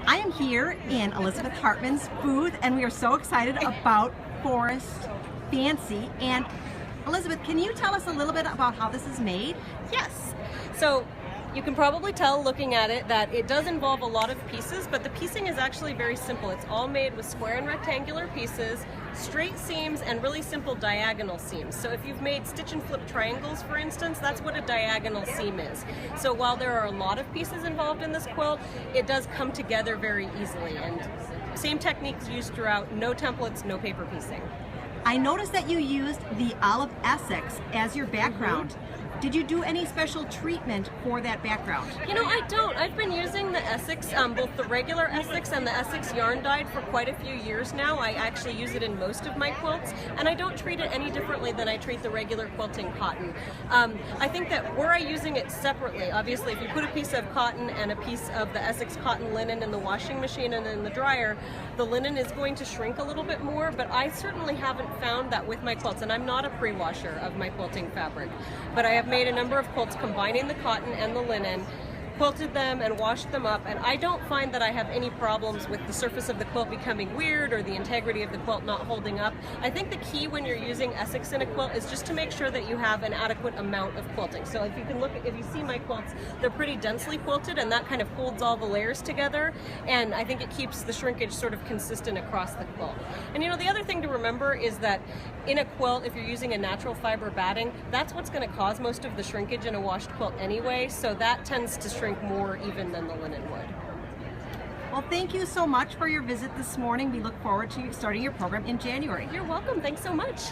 I am here in Elizabeth Hartman's booth, and we are so excited about Forest Fancy. And Elizabeth, can you tell us a little bit about how this is made? Yes. So you can probably tell looking at it that it does involve a lot of pieces, but the piecing is actually very simple. It's all made with square and rectangular pieces, straight seams, and really simple diagonal seams. So if you've made stitch and flip triangles, for instance, that's what a diagonal seam is. So while there are a lot of pieces involved in this quilt, it does come together very easily. And same techniques used throughout, no templates, no paper piecing. I noticed that you used the olive Essex as your background. Did you do any special treatment for that background? You know, I don't. I've been using the Essex, both the regular Essex and the Essex yarn dyed for quite a few years now. I actually use it in most of my quilts, and I don't treat it any differently than I treat the regular quilting cotton. I think that were I using it separately, obviously if you put a piece of cotton and a piece of the Essex cotton linen in the washing machine and in the dryer, the linen is going to shrink a little bit more, but I certainly haven't found that with my quilts, and I'm not a pre-washer of my quilting fabric, but I have made a number of quilts combining the cotton and the linen, quilted them and washed them up, and I don't find that I have any problems with the surface of the quilt becoming weird or the integrity of the quilt not holding up. I think the key when you're using Essex in a quilt is just to make sure that you have an adequate amount of quilting. So if you can look at, if you see my quilts, they're pretty densely quilted, and that kind of holds all the layers together, and I think it keeps the shrinkage sort of consistent across the quilt. And you know, the other thing to remember is that in a quilt, if you're using a natural fiber batting, that's what's going to cause most of the shrinkage in a washed quilt anyway, so that tends to shrink more even than the linen would. Well, thank you so much for your visit this morning. We look forward to starting your program in January. You're welcome. Thanks so much.